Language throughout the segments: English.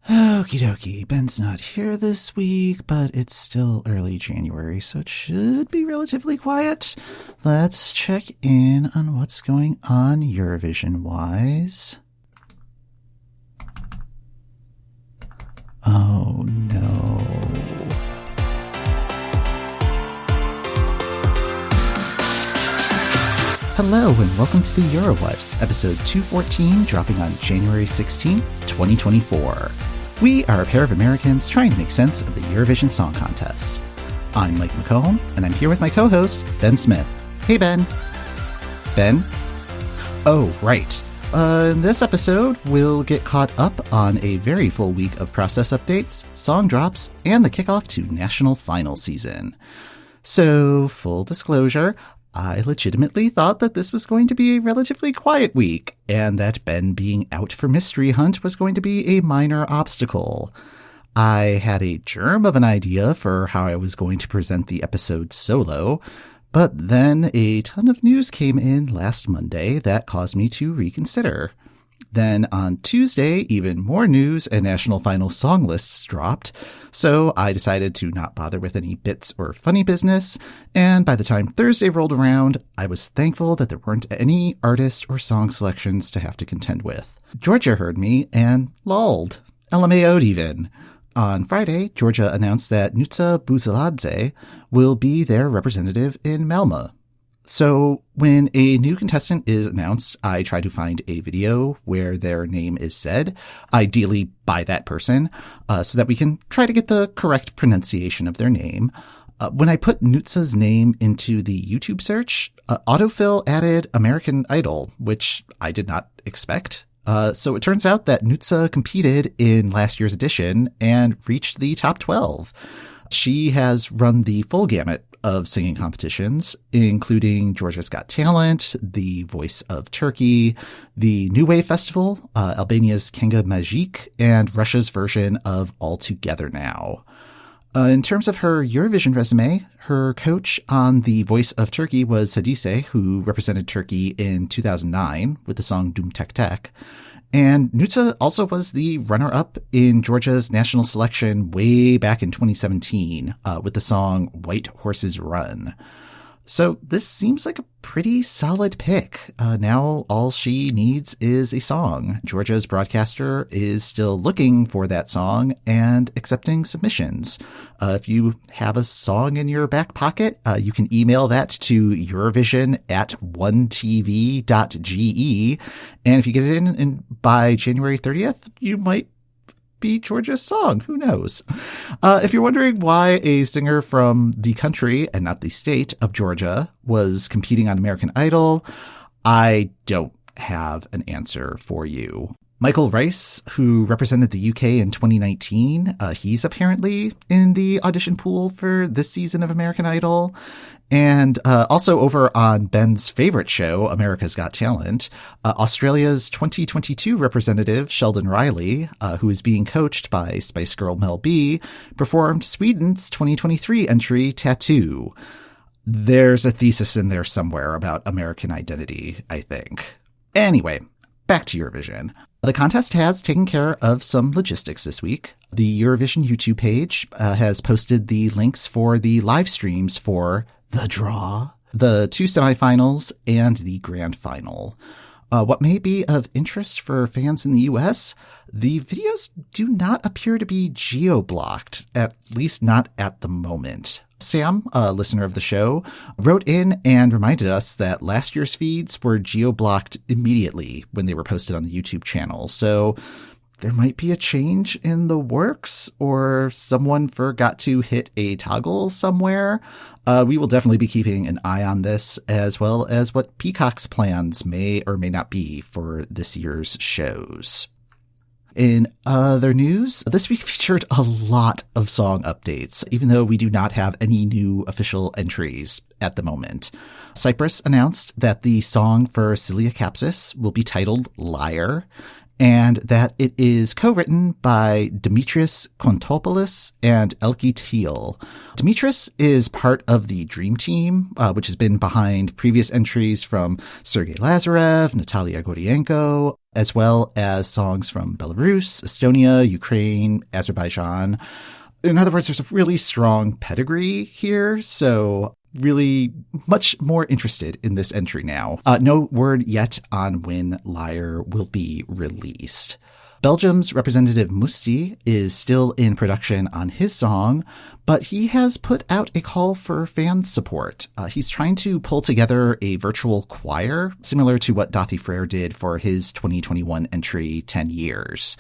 Okie dokie, Ben's not here this week, but it's still early January, so it should be relatively quiet. Let's check in on what's going on Eurovision-wise. Oh no. Hello and welcome to the EuroWhat, episode 214, dropping on January 16, 2024. We are a pair of Americans trying to make sense of the Eurovision Song Contest. I'm Mike McComb, and I'm here with my co-host, Ben Smith. Hey, Ben. Ben? Oh, right. In this episode, we'll get caught up on a very full week of process updates, song drops, and the kickoff to national final season. So, full disclosure, I legitimately thought that this was going to be a relatively quiet week, and that Ben being out for Mystery Hunt was going to be a minor obstacle. I had a germ of an idea for how I was going to present the episode solo, but then a ton of news came in last Monday that caused me to reconsider. Then on Tuesday, even more news and national final song lists dropped, so I decided to not bother with any bits or funny business, and by the time Thursday rolled around, I was thankful that there weren't any artist or song selections to have to contend with. Georgia heard me and lulled. LMAO'd even. On Friday, Georgia announced that Nutsa will be their representative in Malmö. So when a new contestant is announced, I try to find a video where their name is said, ideally by that person, so that we can try to get the correct pronunciation of their name. When I put Nutsa's name into the YouTube search, autofill added American Idol, which I did not expect. So it turns out that Nutsa competed in last year's edition and reached the top 12. She has run the full gamut of singing competitions, including Georgia's Got Talent, The Voice of Turkey, the New Wave Festival, Albania's Kenga Magique, and Russia's version of All Together Now. In terms of her Eurovision resume, her coach on The Voice of Turkey was Hadise, who represented Turkey in 2009 with the song Dum Tek Tek. And Nutsa also was the runner-up in Georgia's national selection way back in 2017 with the song White Horses Run. So this seems like a pretty solid pick. Now all she needs is a song. Georgia's broadcaster is still looking for that song and accepting submissions. If you have a song in your back pocket, you can email that to Eurovision@onetv.ge. And if you get it in by January 30th, you might be Georgia's song. Who knows? If you're wondering why a singer from the country and not the state of Georgia was competing on American Idol, I don't have an answer for you. Michael Rice, who represented the UK in 2019, he's apparently in the audition pool for this season of American Idol. And also over on Ben's favorite show, America's Got Talent, Australia's 2022 representative, Sheldon Riley, who is being coached by Spice Girl Mel B, performed Sweden's 2023 entry, Tattoo. There's a thesis in there somewhere about American identity, I think. Anyway, back to Eurovision. The contest has taken care of some logistics this week. The Eurovision YouTube page has posted the links for the live streams for the draw, the two semifinals, and the grand final. What may be of interest for fans in the US, the videos do not appear to be geo-blocked, at least not at the moment. Sam, a listener of the show, wrote in and reminded us that last year's feeds were geo-blocked immediately when they were posted on the YouTube channel. So there might be a change in the works, or someone forgot to hit a toggle somewhere. We will definitely be keeping an eye on this, as well as what Peacock's plans may or may not be for this year's shows. In other news, this week featured a lot of song updates, even though we do not have any new official entries at the moment. Cyprus announced that the song for Cilia Capsis will be titled Liar, and that it is co-written by Dimitris Kontopoulos and Elke Thiel. Dimitris is part of the Dream Team, which has been behind previous entries from Sergei Lazarev, Natalia Gorienko, as well as songs from Belarus, Estonia, Ukraine, Azerbaijan. In other words, there's a really strong pedigree here, so really much more interested in this entry now. No word yet on when Liar will be released. Belgium's representative Mustii is still in production on his song, but he has put out a call for fan support. He's trying to pull together a virtual choir, similar to what Dathi Frere did for his 2021 entry 10 Years.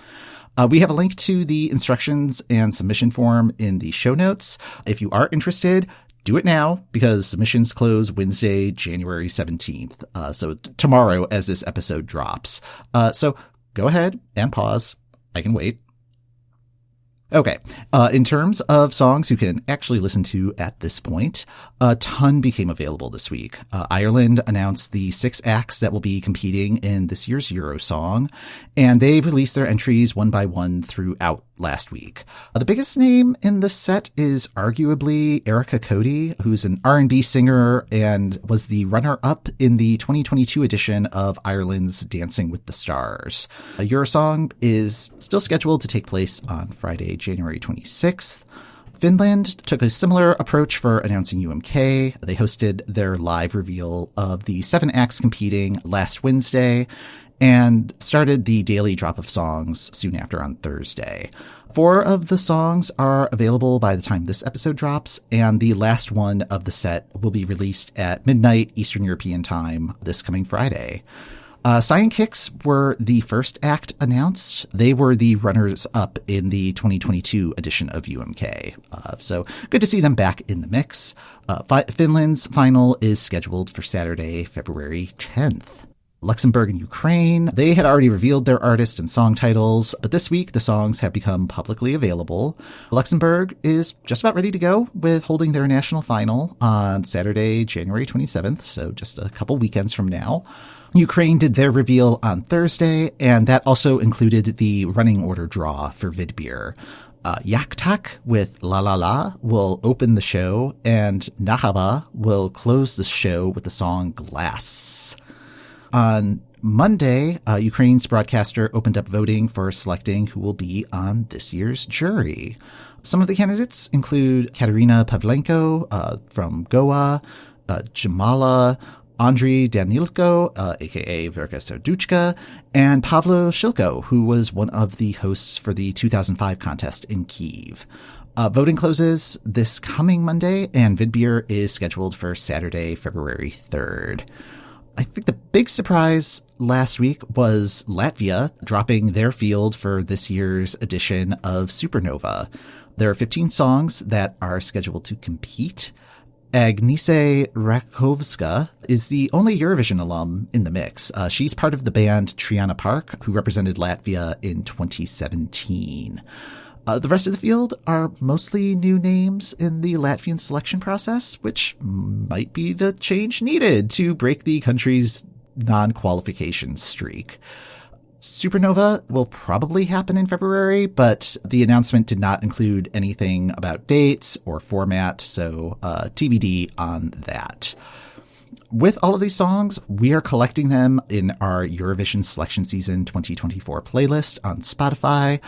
We have a link to the instructions and submission form in the show notes. If you are interested, do it now, because submissions close Wednesday, January 17th. So tomorrow as this episode drops. So go ahead and pause. I can wait. Okay. In terms of songs you can actually listen to at this point, a ton became available this week. Ireland announced the 6 acts that will be competing in this year's Eurosong, and they've released their entries one by one throughout last week. The biggest name in the set is arguably Erica Cody, who's an R&B singer and was the runner-up in the 2022 edition of Ireland's Dancing with the Stars. Eurosong is still scheduled to take place on Friday, January 26th. Finland took a similar approach for announcing UMK. They hosted their live reveal of the 7 acts competing last Wednesday and started the daily drop of songs soon after on Thursday. 4 of the songs are available by the time this episode drops, and the last one of the set will be released at midnight Eastern European time this coming Friday. Cyan Kicks were the first act announced. They were the runners-up in the 2022 edition of UMK. So good to see them back in the mix. Finland's final is scheduled for Saturday, February 10th. Luxembourg and Ukraine, they had already revealed their artist and song titles, but this week the songs have become publicly available. Luxembourg is just about ready to go with holding their national final on Saturday, January 27th, so just a couple weekends from now. Ukraine did their reveal on Thursday, and that also included the running order draw for Vidbeer. Yaktak with La La La will open the show, and Nahaba will close the show with the song Glass. On Monday, Ukraine's broadcaster opened up voting for selecting who will be on this year's jury. Some of the candidates include Katerina Pavlenko from Goa, Jamala, Andriy Danilko, aka Verka Serduchka, and Pavlo Shilko, who was one of the hosts for the 2005 contest in Kyiv. Voting closes this coming Monday, and Vidbeer is scheduled for Saturday, February 3rd. I think the big surprise last week was Latvia dropping their field for this year's edition of Supernova. There are 15 songs that are scheduled to compete. Agnese Rakovska is the only Eurovision alum in the mix. She's part of the band Triana Park, who represented Latvia in 2017. The rest of the field are mostly new names in the Latvian selection process, which might be the change needed to break the country's non-qualification streak. Supernova will probably happen in February, but the announcement did not include anything about dates or format, so TBD on that. With all of these songs, we are collecting them in our Eurovision Selection Season 2024 playlist on Spotify.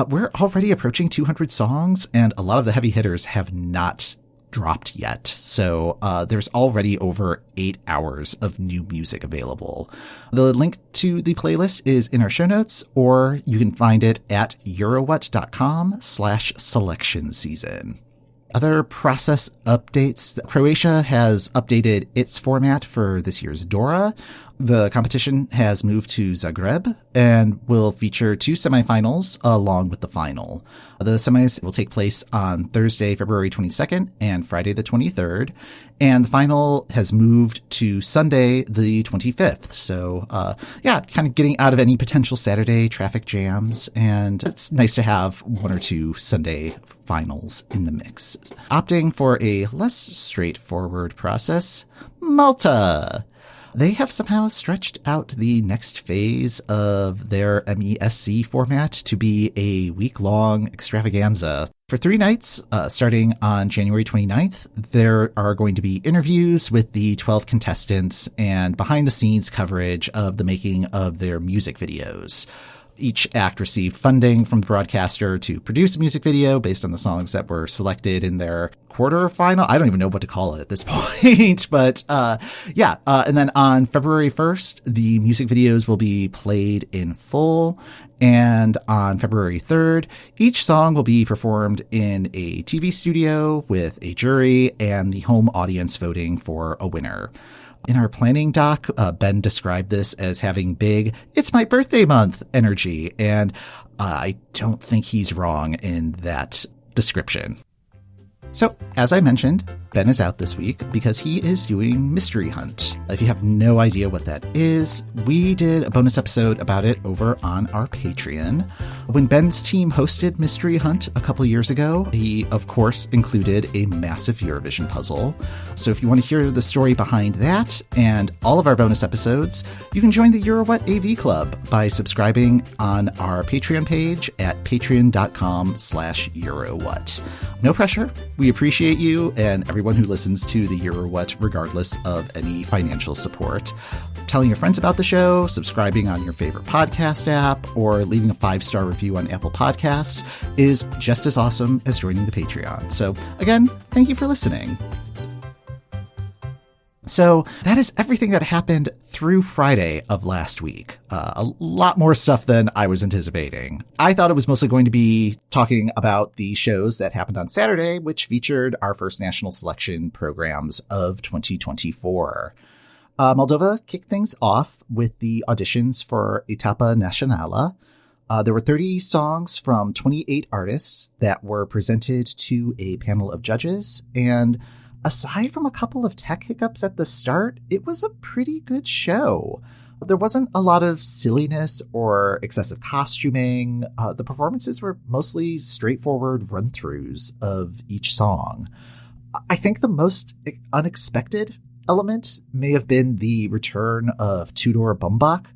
We're already approaching 200 songs, and a lot of the heavy hitters have not dropped yet. So there's already over 8 hours of new music available. The link to the playlist is in our show notes, or you can find it at EuroWhat.com/selection season. Other process updates. Croatia has updated its format for this year's Dora. The competition has moved to Zagreb and will feature 2 semifinals along with the final. The semis will take place on Thursday, February 22nd and Friday the 23rd. And the final has moved to Sunday, the 25th. So, kind of getting out of any potential Saturday traffic jams. And it's nice to have 1 or 2 Sunday finals in the mix. Opting for a less straightforward process, Malta. They have somehow stretched out the next phase of their MESC format to be a week-long extravaganza. For 3 nights, starting on January 29th, there are going to be interviews with the 12 contestants and behind-the-scenes coverage of the making of their music videos. Each act received funding from the broadcaster to produce a music video based on the songs that were selected in their quarterfinal. I don't even know what to call it at this point, but and then on February 1st, the music videos will be played in full. And on February 3rd, each song will be performed in a TV studio with a jury and the home audience voting for a winner. In our planning doc, Ben described this as having big, it's my birthday month energy, and I don't think he's wrong in that description. So, as I mentioned, Ben is out this week because he is doing Mystery Hunt. If you have no idea what that is, we did a bonus episode about it over on our Patreon. When Ben's team hosted Mystery Hunt a couple years ago, he, of course, included a massive Eurovision puzzle. So if you want to hear the story behind that and all of our bonus episodes, you can join the EuroWhat AV Club by subscribing on our Patreon page at patreon.com/EuroWhat. No pressure. We appreciate you and everyone who listens to the EuroWhat regardless of any financial support. Telling your friends about the show, subscribing on your favorite podcast app, or leaving a 5-star review on Apple Podcasts is just as awesome as joining the Patreon. So again, thank you for listening. So that is everything that happened through Friday of last week. A lot more stuff than I was anticipating. I thought it was mostly going to be talking about the shows that happened on Saturday, which featured our first national selection programs of 2024. Moldova kicked things off with the auditions for Etapa Nationala. There were 30 songs from 28 artists that were presented to a panel of judges, and aside from a couple of tech hiccups at the start, it was a pretty good show. There wasn't a lot of silliness or excessive costuming. The performances were mostly straightforward run-throughs of each song. I think the most unexpected element may have been the return of Tudor Bumbak.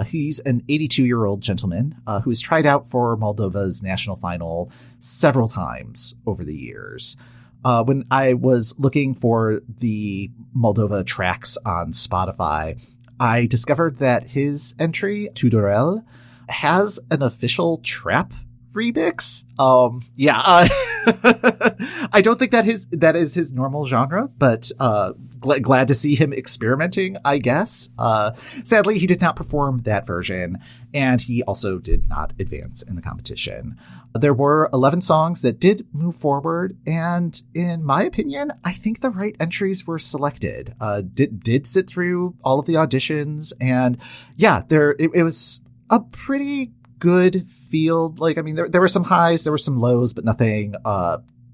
He's an 82-year-old gentleman who has tried out for Moldova's national final several times over the years. When I was looking for the Moldova tracks on Spotify, I discovered that his entry, Tudorel, has an official trap remix. I don't think that is his normal genre, but glad to see him experimenting, I guess. Sadly, he did not perform that version, and he also did not advance in the competition. There were 11 songs that did move forward, and in my opinion, I think the right entries were selected. Did sit through all of the auditions, and it was a pretty good field. Like, I mean, there were some highs, there were some lows, but nothing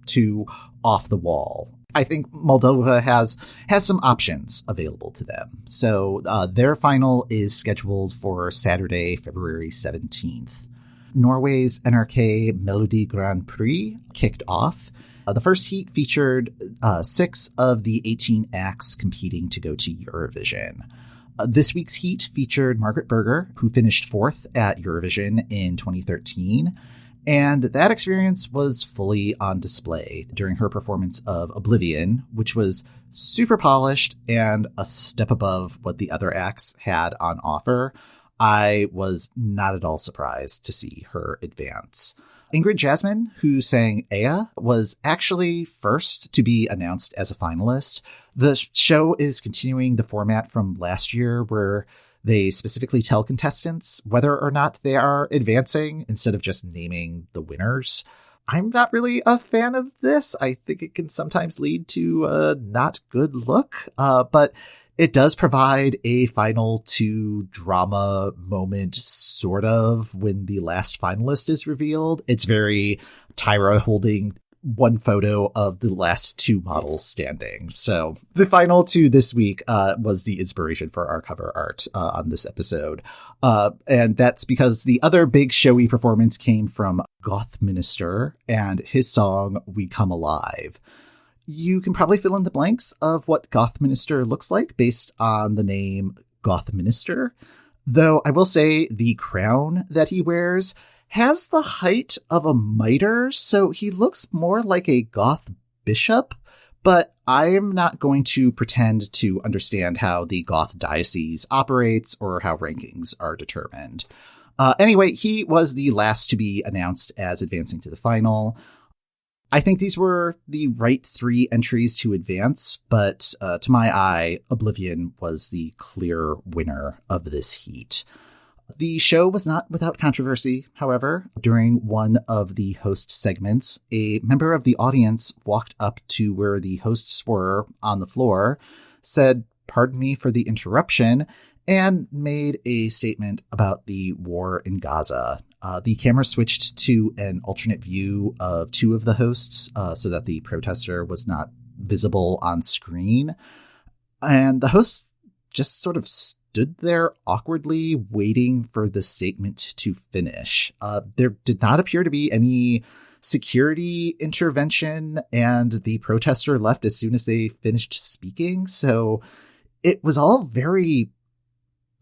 too off the wall. I think Moldova has some options available to them. So their final is scheduled for Saturday, February 17th. Norway's NRK Melodi Grand Prix kicked off. The first heat featured 6 of the 18 acts competing to go to Eurovision. This week's heat featured Margaret Berger, who finished 4th at Eurovision in 2013. And that experience was fully on display during her performance of Oblivion, which was super polished and a step above what the other acts had on offer. I was not at all surprised to see her advance. Ingrid Jasmine, who sang Ea, was actually first to be announced as a finalist. The show is continuing the format from last year where they specifically tell contestants whether or not they are advancing instead of just naming the winners. I'm not really a fan of this. I think it can sometimes lead to a not good look, but it does provide a final 2 drama moment, sort of, when the last finalist is revealed. It's very Tyra holding one photo of the last 2 models standing. So the final 2 this week was the inspiration for our cover art on this episode. And that's because the other big showy performance came from Goth Minister and his song We Come Alive. You can probably fill in the blanks of what Gothminister looks like based on the name Gothminister, though I will say the crown that he wears has the height of a mitre, so he looks more like a Goth bishop, but I'm not going to pretend to understand how the Goth diocese operates or how rankings are determined. Anyway, he was the last to be announced as advancing to the final. I think these were the right 3 entries to advance, but to my eye, Oblivion was the clear winner of this heat. The show was not without controversy, however. During one of the host segments, a member of the audience walked up to where the hosts were on the floor, said, "Pardon me for the interruption," and made a statement about the war in Gaza. The camera switched to an alternate view of 2 of the hosts so that the protester was not visible on screen. And the hosts just sort of stood there awkwardly waiting for the statement to finish. There did not appear to be any security intervention, and the protester left as soon as they finished speaking. So it was all very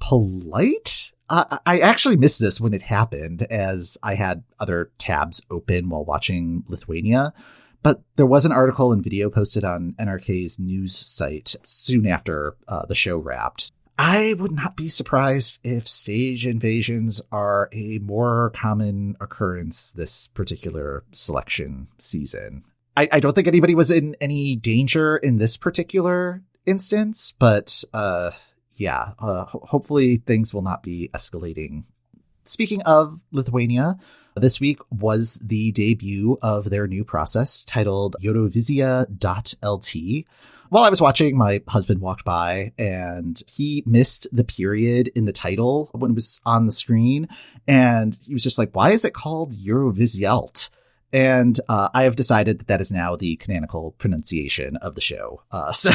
polite. I actually missed this when it happened, as I had other tabs open while watching Lithuania, but there was an article and video posted on NRK's news site soon after the show wrapped. I would not be surprised if stage invasions are a more common occurrence this particular selection season. I don't think anybody was in any danger in this particular instance, but hopefully things will not be escalating. Speaking of Lithuania, this week was the debut of their new process titled Eurovizija.lt. While I was watching, my husband walked by and he missed the period in the title when it was on the screen. And he was just like, "Why is it called Eurovizija.lt?" And I have decided that is now the canonical pronunciation of the show. So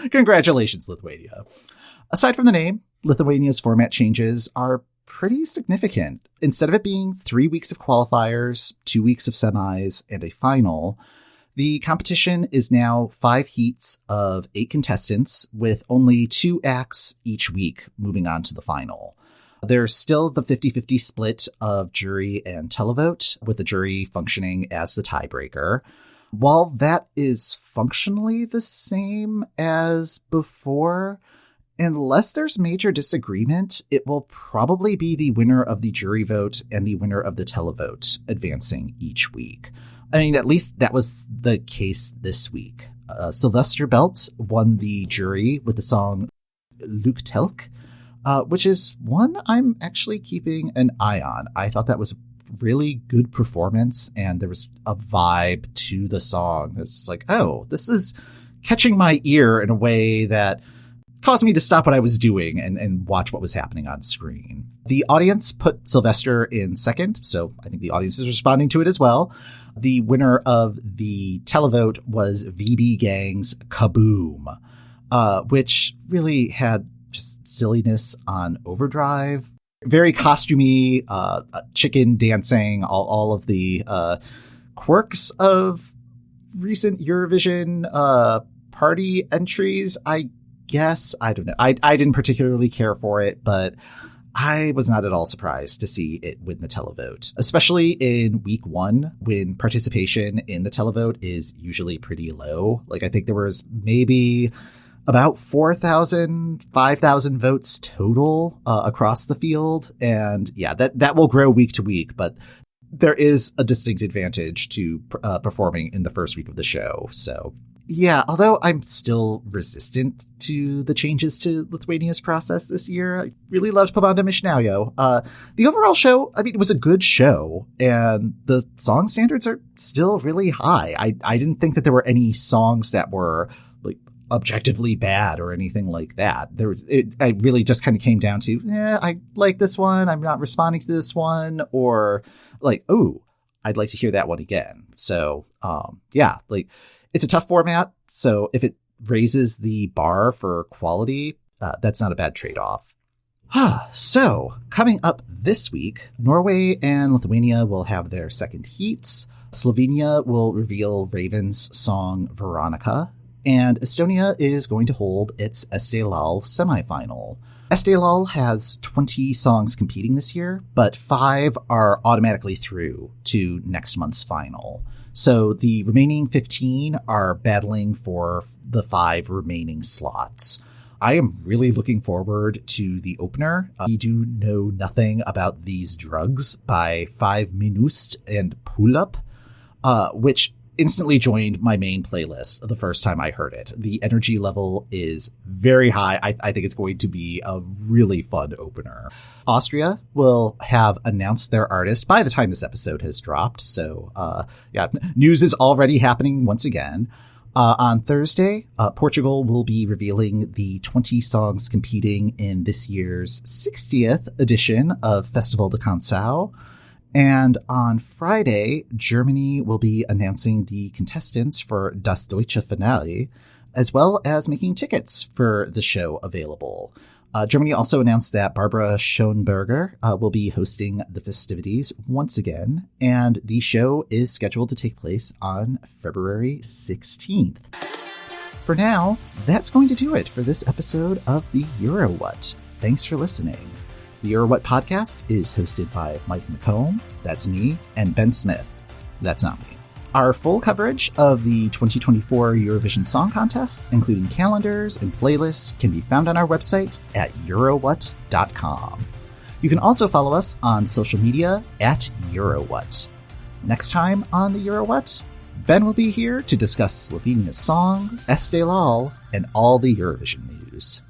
congratulations, Lithuania. Aside from the name, Lithuania's format changes are pretty significant. Instead of it being 3 weeks of qualifiers, 2 weeks of semis, and a final, the competition is now 5 heats of 8 contestants with only 2 acts each week moving on to the final. There's still the 50-50 split of jury and televote, with the jury functioning as the tiebreaker. While that is functionally the same as before, unless there's major disagreement, it will probably be the winner of the jury vote and the winner of the televote advancing each week. I mean, at least that was the case this week. Sylvester Belt won the jury with the song Luktelk, which is one I'm actually keeping an eye on. I thought that was a really good performance, and there was a vibe to the song. It's like, oh, this is catching my ear in a way that caused me to stop what I was doing and watch what was happening on screen. The audience put Sylvester in second, so I think the audience is responding to it as well. The winner of the televote was VB Gang's Kaboom, which really had just silliness on overdrive. Very costumey, chicken dancing, all of the quirks of recent Eurovision party entries, I guess. I don't know. I didn't particularly care for it, but I was not at all surprised to see it win the televote, especially in week 1 when participation in the televote is usually pretty low. Like, I think there was maybe about 4,000, 5,000 votes total across the field. And yeah, that will grow week to week, but there is a distinct advantage to performing in the first week of the show. So yeah, although I'm still resistant to the changes to Lithuania's process this year, I really loved Pabanda Mishnaujo. The overall show, I mean, it was a good show, and the song standards are still really high. I didn't think that there were any songs that were like objectively bad or anything like that. I really just kind of came down to, I like this one, I'm not responding to this one, or like, oh, I'd like to hear that one again. So, like, it's a tough format, so if it raises the bar for quality, that's not a bad trade-off. So, coming up this week, Norway and Lithuania will have their second heats. Slovenia will reveal Raven's song Veronica, and Estonia is going to hold its Estelal semifinal. Estelal has 20 songs competing this year, but 5 are automatically through to next month's final. So the remaining 15 are battling for the 5 remaining slots. I am really looking forward to the opener. We do know nothing about these drugs by 5 Minust and Pull-Up, which instantly joined my main playlist the first time I heard it. The energy level is very high. I think it's going to be a really fun opener. Austria will have announced their artist by the time this episode has dropped. So, news is already happening once again. On Thursday, Portugal will be revealing the 20 songs competing in this year's 60th edition of Festival de Canção. And on Friday, Germany will be announcing the contestants for Das Deutsche Finale, as well as making tickets for the show available. Germany also announced that Barbara Schoenberger will be hosting the festivities once again, and the show is scheduled to take place on February 16th. For now, that's going to do it for this episode of the EuroWhat. Thanks for listening. The EuroWhat podcast is hosted by Mike McComb, that's me, and Ben Smith, that's not me. Our full coverage of the 2024 Eurovision Song Contest, including calendars and playlists, can be found on our website at EuroWhat.com. You can also follow us on social media at EuroWhat. Next time on the EuroWhat, Ben will be here to discuss Slovenia's song, Estelal, and all the Eurovision news.